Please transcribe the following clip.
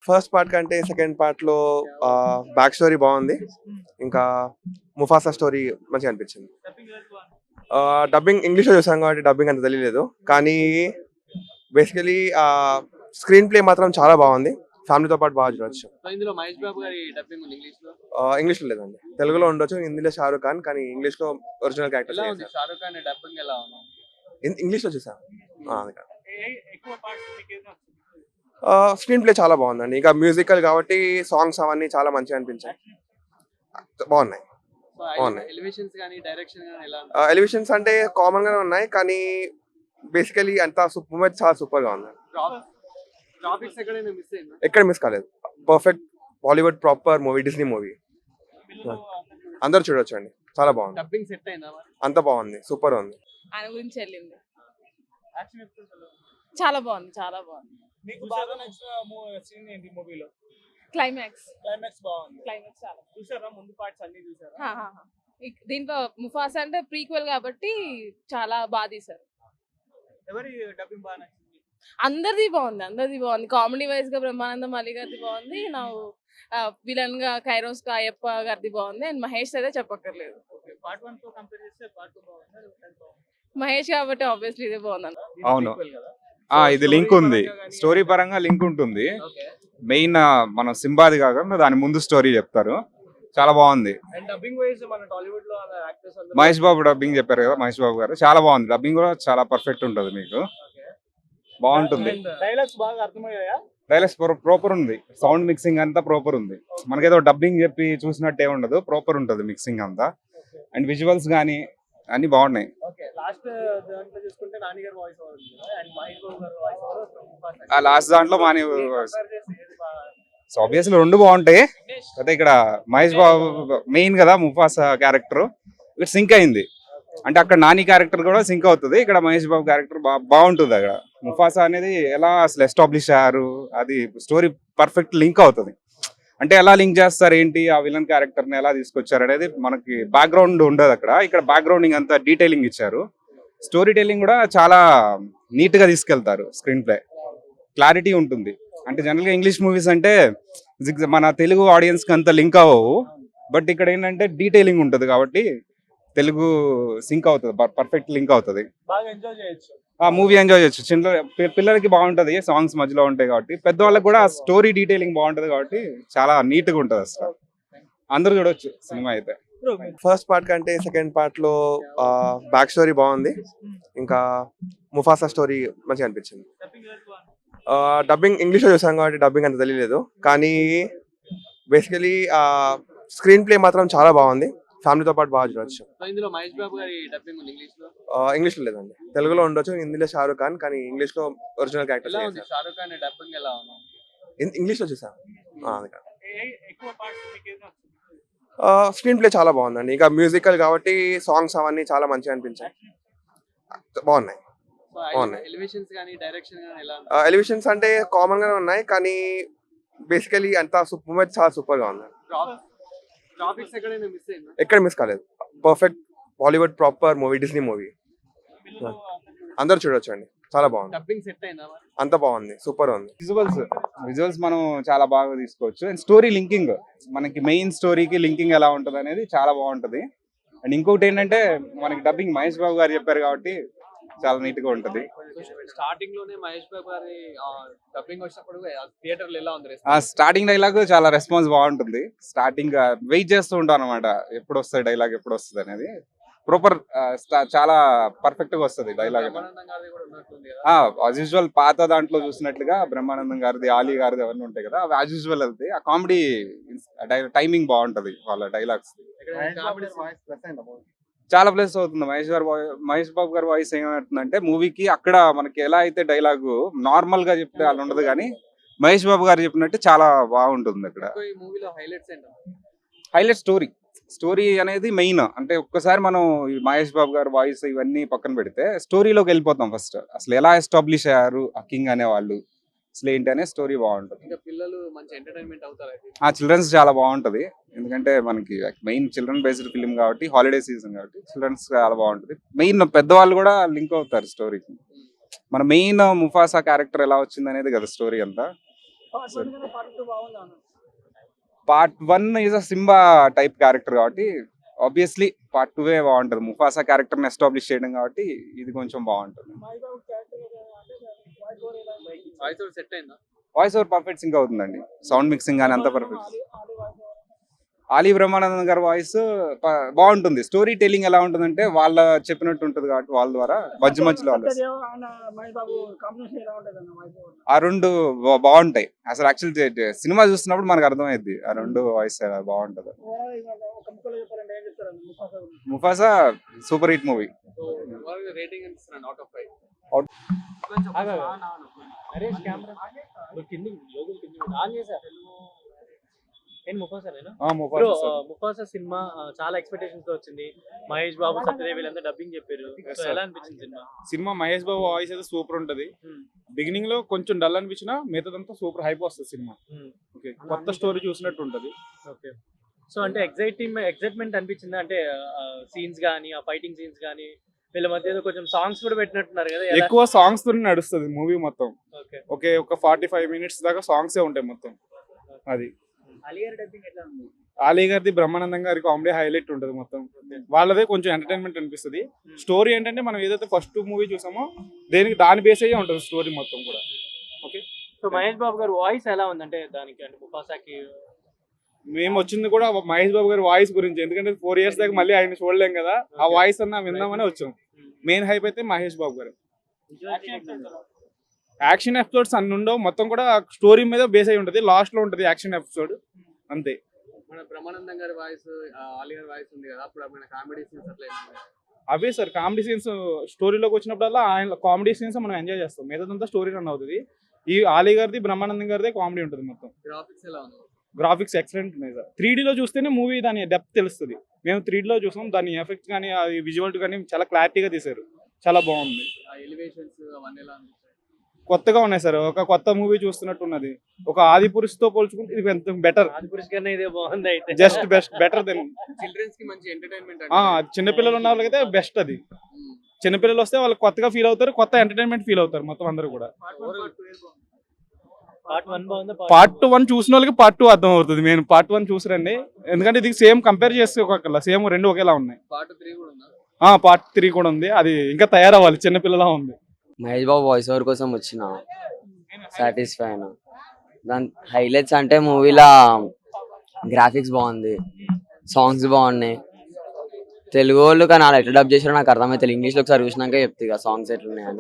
First part కంటే second పార్ట్‌లో back story బాగుంది. ఇంకా ముఫాసా స్టోరీ మంచిగా అనిపించింది. డబ్బింగ్ ఇంగ్లీష్‌లో చూసాం కాబట్టి డబ్బింగ్ అంత తెలియలేదు. కానీ బేసికలీ స్క్రీన్ ప్లే మాత్రం చాలా బాగుంది. ఫ్యామిలీతో పాటు బాగా చూడొచ్చు. సో ఇందులో మహేష్ బాబు గారి డబ్బింగ్ ఉంది ఇంగ్లీష్‌లో. ఇంగ్లీష్‌లో లేదండి. తెలుగులో ఉండొచ్చు. హిందీలో షారుఖ్ ఖాన్ కానీ ఇంగ్లీష్‌లో ఒరిజినల్ క్యారెక్టర్ ఎలా ఉంది షారుఖ్ ఖాన్ డబ్బింగ్ ఎలా ఉంది? ఇంగ్లీష్‌లో చూసాను. అందుకని. ఎక్కువ పార్ట్స్ మీకేది నచ్చింది? స్క్రీన్ ప్లే చాలా బాగుందండి. ఇంకా మ్యూజికల్ కాబట్టి సాంగ్స్ అవన్నీ చాలా మంచిగా అనిపించాయి. బాగున్నాయి. సో బాగున్నాయి. ఎలివేషన్స్ గాని డైరెక్షన్ గాని ఎలా ఉంది? ఎలివేషన్స్ అంటే కామన్ గానే ఉన్నాయి. కానీ బేసికలీ అంతా మూవీ అయితే చాలా సూపర్ గా ఉంది. గ్రాఫిక్స్ ఎక్కడైనా మిస్ అయిందా? ఎక్కడ మిస్ కాలేదు. Perfect Bollywood proper movie, Disney movie. అందరూ చూడొచ్చు అండి. చాలా బాగుంది. డబ్బింగ్ సెట్ అయిందా మరి? అంత బాగుంది. సూపర్ ఉంది. ఆయన గురించి వెళ్ళింది. యాక్షన్ ఎపిసోడ్స్ ఎలా ఉంది? చాలా బాగుంది, చాలా బాగుంది. మీకు బాగా నచ్చిన సీన్ ఏంటి మూవీలో? క్లైమాక్స్ క్లైమాక్స్ బాగుంది. క్లైమాక్స్ చాలా చూసారా ముందు పార్ట్స్ అన్ని చూసారా? హా, హా, హా. దీంట్లో ముఫాసా అంటే ప్రీక్వెల్ కాబట్టి చాలా బాగా తీశారు. ఎవరి డబ్బింగ్ బాగా నచ్చింది? అందరిది బాగుంది. కామెడీ వైజ్ గా బ్రహ్మానందం అలీ గారిది బాగుంది. నా విలన్ గా కైరోస్ అయ్యప్ప గారిది బాగుంది. అండ్ మహేష్ అయితే చెప్పక్కర్లేదు. పార్ట్ 1 తో కంపేర్ చేస్తే పార్ట్ 2 బాగుందా? మహేష్ కాబట్టి ఆబ్వియస్లీ ఇదే బాగుంది. అవును. ఇది లింక్ ఉంది, స్టోరీ పరంగా లింక్ ఉంటుంది. మెయిన్ మనం సింబాది కాకుండా దాని ముందు స్టోరీ చెప్తారు. చాలా బాగుంది. అండ్ డబ్బింగ్ వైజ్ మన టాలీవుడ్ లో యాక్టర్స్ అందరూ మహేష్ బాబు డబ్బింగ్ చెప్పారు కదా, మహేష్ బాబు గారు చాలా బాగుంది. డబ్బింగ్ కూడా చాలా పర్ఫెక్ట్ ఉంటుంది, మీకు బాగుంటుంది. డైలాగ్స్ బాగా అర్థమయ్యాయా? డైలాగ్స్ ప్రాపర్ ఉంది. సౌండ్ మిక్సింగ్ అంతా ప్రాపర్ ఉంది. మనకేదో డబ్బింగ్ చెప్పి చూసినట్టే ఉండదు, ప్రాపర్ ఉంటుంది మిక్సింగ్ అంతా. అండ్ విజువల్స్ కానీ అన్ని బాగున్నాయి. ఓకే, లాస్ట్ దాంట్లో చూసుకుంటే నాని గారి వాయిస్ ఓవర్ ఉంది కదా, అండ్ మహేష్ బాబు గారి వాయిస్ ఓవర్ ఆ లాస్ట్ దాంట్లో మాని సో ఆబ్వియస్లీ రెండు బాగుంటాయి. అయితే ఇక్కడ మహేష్ బాబు మెయిన్ కదా, ముఫాసా క్యారెక్టర్ ఇక్కడ సింక్ అయింది. అంటే అక్కడ నాని క్యారెక్టర్ కూడా సింక్ అవుతుంది, ఇక్కడ మహేష్ బాబు క్యారెక్టర్ బాగుంటుంది. అక్కడ ముఫాసా అనేది ఎలా అసలు ఎస్టాబ్లిష్ అయ్యారు, అది స్టోరీ పర్ఫెక్ట్ లింక్ అవుతుంది. అంటే ఎలా లింక్ చేస్తారు ఏంటి, ఆ విలన్ క్యారెక్టర్ని ఎలా తీసుకొచ్చారు అనేది మనకి బ్యాక్గ్రౌండ్ ఉండదు అక్కడ. ఇక్కడ బ్యాక్గ్రౌండింగ్ అంతా డీటెయిలింగ్ ఇచ్చారు. స్టోరీ టెల్లింగ్ కూడా చాలా నీట్గా తీసుకెళ్తారు. స్క్రీన్ ప్లే క్లారిటీ ఉంటుంది. అంటే జనరల్గా ఇంగ్లీష్ మూవీస్ అంటే మన తెలుగు ఆడియన్స్కి అంత లింక్ అవ్వవు, బట్ ఇక్కడ ఏంటంటే డీటెయిలింగ్ ఉంటుంది కాబట్టి తెలుగు సింక్ అవుతుంది, పర్ఫెక్ట్ లింక్ అవుతుంది. బాగా ఎంజాయ్ చేయొచ్చు. ఆ మూవీ ఎంజాయ్ చేయొచ్చు. చిన్న పిల్లలకి బాగుంటుంది, సాంగ్స్ మధ్యలో ఉంటాయి కాబట్టి. పెద్దవాళ్ళకి కూడా స్టోరీ డీటెయిలింగ్ బాగుంటుంది కాబట్టి చాలా నీట్గా ఉంటుంది. అసలు అందరూ చూడొచ్చు సినిమా అయితే. ఫస్ట్ పార్ట్ కంటే సెకండ్ పార్ట్‌లో బ్యాక్ స్టోరీ బాగుంది. ఇంకా ముఫాసా స్టోరీ మంచిగా అనిపించింది. డబ్బింగ్ ఇంగ్లీష్‌లో చూసాం కాబట్టి డబ్బింగ్ అంత తెలియలేదు. కానీ బేసికలీ స్క్రీన్ ప్లే మాత్రం చాలా బాగుంది. ఫ్యామిలీతో పాటు బాగా చూడొచ్చు. సో ఇందులో మహేష్ బాబు గారి డబ్బింగ్ ఉంది ఇంగ్లీష్‌లో. ఇంగ్లీష్‌లో లేదండి. తెలుగులో ఉండొచ్చు. హిందీలో షారుఖ్ ఖాన్ కానీ ఇంగ్లీష్‌లో ఒరిజినల్ క్యారెక్టర్ ఎలా ఉంది షారుఖ్ ఖాన్ డబ్బింగ్ ఎలా ఉంది? ఇంగ్లీష్‌లో చూసాను. అందుకని. ఎక్కువ పార్ట్స్ మీకేది నచ్చింది? స్క్రీన్ ప్లే చాలా బాగుందండి. ఇంకా మ్యూజికల్ కాబట్టి సాంగ్స్ అవన్నీ చాలా మంచిగా అనిపించాయి. బాగున్నాయి. బాగున్నాయి. ఎలివేషన్స్ గాని డైరెక్షన్ గాని ఎలా ఉంది? ఎలివేషన్స్ అంటే కామన్ గానే ఉన్నాయి. కానీ బేసికలీ అంతా మూవీ అయితే చాలా సూపర్ గా ఉంది. గ్రాఫిక్స్ ఎక్కడైనా మిస్ అయిందా? ఎక్కడ మిస్ కాలేదు. Perfect Bollywood proper movie, Disney movie. అందరూ చూడొచ్చు అండి. చాలా బాగుంది. డబ్బింగ్ సెట్ అయిందా మరి? అంత బాగుంది. సూపర్ ఉంది. విజువల్స్ మనం చాలా బాగా తీసుకోవచ్చు. అండ్ స్టోరీ లింకింగ్, మనకి మెయిన్ స్టోరీకి లింకింగ్ ఎలా ఉంటుంది అనేది చాలా బాగుంటుంది. అండ్ ఇంకొకటి ఏంటంటే మనకి డబ్బింగ్ మహేష్ బాబు గారు చెప్పారు కాబట్టి చాలా నీట్ గా ఉంటుంది. స్టార్టింగ్ లోనే మహేష్ బాబు గారి డబ్బింగ్ వచ్చినప్పుడు థియేటర్లో ఎలా ఉంది? ఆ స్టార్టింగ్ డైలాగ్ చాలా రెస్పాన్స్ బాగుంటుంది. స్టార్టింగ్ వెయిట్ చేస్తూ ఉంటాం అనమాట, ఎప్పుడు వస్తుంది డైలాగ్, ఎప్పుడు వస్తుంది అనేది. ప్రాపర్ చాలా పర్ఫెక్ట్ గా వస్తుంది డైలాగ్. యాజ్ యూజువల్ పాత దాంట్లో చూసినట్లుగా బ్రహ్మానందం గారిది, ఆలీ గారిది అవన్నీ ఉంటాయి కదా, అవి యాజ్ యూజువల్ వెళ్తాయి. ఆ కామెడీ టైమింగ్ బాగుంటది వాళ్ళ డైలాగ్స్. చాలా ప్లేస్ అవుతుంది. మహేష్ బాబు గారి వాయిస్ ఏమంటుందంటే మూవీకి అక్కడ మనకి ఎలా అయితే డైలాగు నార్మల్ గా చెప్తే అలా ఉండదు, కానీ మహేష్ బాబు గారు చెప్పినట్టు చాలా బాగుంటుంది. అక్కడ హైలైట్ స్టోరీ అనేది మెయిన్. అంటే ఒక్కసారి మనం మహేష్ బాబు గారు వాయిస్ ఇవన్నీ పక్కన పెడితే స్టోరీలోకి వెళ్ళిపోతాం. ఫస్ట్ అసలు ఎలా ఎస్టాబ్లిష్ అయ్యారు ఆ కింగ్ అనే వాళ్ళు, అసలు ఏంటి అనే స్టోరీ బాగుంటుంది. పిల్లలు మంచి ఎంటర్టైన్మెంట్ అవుతారు. ఆ చిల్డ్రన్స్ చాలా బాగుంటది, ఎందుకంటే మనకి మెయిన్ చిల్డ్రన్ బేస్డ్ ఫిల్మ్ కాబట్టి, హాలిడే సీజన్ కాబట్టి చిల్డ్రన్స్ చాలా బాగుంటది. మెయిన్ పెద్దవాళ్ళు కూడా లింక్ అవుతారు స్టోరీకి. మన మెయిన్ ముఫాసా క్యారెక్టర్ ఎలా వచ్చింది అనేది కదా స్టోరీ అంతా. పార్ట్ 1 కన్నా పార్ట్ 2 బాగుందా అన్న? Part 1 is a Simba type character కాబట్టి ఆబ్వియస్లీ పార్ట్ 2 బాగుంటుంది. ముఫాసా క్యారెక్టర్ ఎస్టాబ్లిష్ చేయడం కాబట్టి ఇది కొంచెం బాగుంటుంది. మహేష్ బాబు క్యారెక్టర్ అంటే వాయిస్ ఓవర్ ఎలా ఉంది? వాయిస్ ఓవర్ సెట్ అయిందా? వాయిస్ ఓవర్ పర్ఫెక్ట్ సింక్ అవుతుందండి. సౌండ్ మిక్సింగ్ కానీ అంత పర్ఫెక్ట్. ఆలి వాయిస్ ఓవర్ ఆలీ బ్రహ్మానందం గారి వాయిస్ బాగుంటుంది. స్టోరీ టెల్లింగ్ ఎలా ఉంటుందంటే వాళ్ళ చెప్పినట్టు ఉంటుంది కాబట్టి వాళ్ళ ద్వారా మధ్య మధ్యలో వాళ్ళు సత్యదేవ్ అండ్ మహేష్ బాబు కాంబినేషన్ ఎలా ఉంటుంది అన్న వాయిస్ ఓవర్? ఆ రెండు బాగుంటాయి. అసలు యాక్చువల్ సినిమా చూస్తున్నప్పుడు మనకు అర్థమైంది ఆ రెండు వాయిస్ బాగుంటుంది. ఓవరాల్ ఒక ముక్కలో చెప్పాలంటే ఏం చెప్తారు అన్న ముఫాసా గురించి? Mufasa super hit movie. So overall rating ఎంత ఇస్తున్నాను అవుట్ ఆఫ్ 5? నరేష్ కెమెరా కింది లోగోలు కింది ఆన్ చేశారు. నేను ముఫాసానేనా? బ్రో ముఫాసా సినిమా చాలా ఎక్స్పెక్టేషన్స్ తో వచ్చింది. మహేష్ బాబు సత్యదేవ్ వీళ్ళంతా డబ్బింగ్ చెప్పారు. సో ఎలా అనిపించింది cinema? Cinema Mahesh Babu voice అయితే సూపర్ ఉంటది. బిగినింగ్ లో కొంచెం డల్ అనిపించినా మిగతాదంతా సూపర్ హైప్ వస్తుంది సినిమా. ఓకే, కొత్త స్టోరీ చూసినట్టు ఉంటది. ఓకే, సో అంటే ఎక్సైట్మెంట్ అనిపించింది అంటే సీన్స్ కానీ ఆ ఫైటింగ్ సీన్స్ కానీ వీళ్ళ మధ్య ఏదో కొంచెం సాంగ్స్ కూడా పెట్టినట్టున్నారు కదా? ఎక్కువ సాంగ్స్ తో నడుస్తుంది మూవీ మొత్తం. ఓకే, ఓకే, ఒక 45 minutes దాకా సాంగ్సే ఉంటాయి మొత్తం. అది అలీ గారి డబ్బింగ్ ఎట్లా ఉంది? ఆలీ గారిది బ్రహ్మానందం గారి కామెడీ హైలైట్ ఉంటది మొత్తం. వాళ్ళదే కొంచెం ఎంటర్టైన్మెంట్ అనిపిస్తుంది. స్టోరీ ఏంటంటే మనం ఏదైతే ఫస్ట్ మూవీ చూసామో దాని బేస్ అయ్యే ఉంటుంది స్టోరీ మొత్తం కూడా. ఓకే, సో మహేష్ బాబు గారు వాయిస్ ఎలా ఉంది అంటే దానికి అంటే ముఫాసాకి? మేము వచ్చింది కూడా మహేష్ బాబు గారి వాయిస్ గురించి. ఎందుకంటే 4 years దాకా మళ్ళీ ఆయన చూడలేం కదా, ఆ వాయిస్ అన్న విందామని వచ్చాం. మెయిన్ హైప్ అయితే మహేష్ బాబు గారు. యాక్షన్ ఎపిసోడ్స్ అన్ని ఉండవు, మొత్తం కూడా స్టోరీ మీద బేస్ అయి ఉంటుంది. లాస్ట్ లో ఉంటుంది యాక్షన్ ఎపిసోడ్ అంతే. మన బ్రహ్మానందం గారి వాయిస్, ఆలీ గారి వాయిస్ ఉంది కదా, అప్పుడు మన కామెడీ సీన్స్ అట్లా ఏమన్నా? అవే సార్ కామెడీ సీన్స్ స్టోరీలోకి వచ్చినప్పుడల్లా ఆయన కామెడీ సీన్స్ మనం ఎంజాయ్ చేస్తాం. మిగతాదంతా స్టోరీ రన్ అవుతుంది. ఈ ఆలీ గారిది బ్రహ్మానందం గారిదే కామెడీ ఉంటుంది మొత్తం. గ్రాఫిక్స్ ఎలా ఉంది? గ్రాఫిక్స్ ఎక్సలెంట్ ఉన్నాయి సార్. 3D లో చూస్తేనే మూవీ దాని డెప్త్ తెలుస్తుంది. మేము 3D లో చూసాం, దాని ఎఫెక్ట్స్ కానీ అది విజువల్ కానీ చాలా క్లారిటీగా తీశారు. చాలా బాగుంది. ఆ ఎలివేషన్స్ అవన్నీ ఎలా ఉంది? కొత్తగా ఉన్నాయి సార్. ఒక కొత్త మూవీ చూస్తున్నట్టు ఉన్నది. ఒక ఆది పురుష్ తో పోల్చుకుంటే ఇది ఎంత బెటర్. ఆదిపురుష్ కన్నా ఇదే బాగుంది అయితే. Just better then. చిల్డ్రన్స్ కి మంచి ఎంటర్టైన్మెంట్ చిన్నపిల్లలు ఉన్న వాళ్ళకైతే బెస్ట్ అది. చిన్నపిల్లలు వస్తే వాళ్ళు కొత్తగా ఫీల్ అవుతారు, కొత్త ఎంటర్టైన్మెంట్ ఫీల్ అవుతారు మొత్తం అందరూ కూడా. పార్ట్ 1 బాగుందా? పార్ట్ 1 చూసిన వాళ్ళకి పార్ట్ 2 అర్థం అవుతుంది. నేను పార్ట్ 1 చూసిరండి, ఎందుకంటే ఇది సేమ్ కంపేర్ చేసుకోకల్లా, సేమ్ రెండు ఒకేలా ఉన్నాయి. పార్ట్ 3 కూడా ఉందా? పార్ట్ 3 కూడా ఉంది. అది ఇంకా తయారవ్వాలి, చిన్నపిల్లలా ఉంది. మహేష్ బాబు వాయిస్ ఓవర్ కోసం వచ్చిన సాటిస్ఫై అయినా. దాని హైలైట్స్ అంటే మూవీలో గ్రాఫిక్స్ బాగుంది, సాంగ్స్ బాగున్నాయి. తెలుగు వాళ్ళు కానీ అలా ఎట్లా డబ్ చేసారో నాకు అర్థమైతే ఇంగ్లీష్లో ఒకసారి చూసినాక చెప్తే సాంగ్స్ ఎట్లున్నాయని.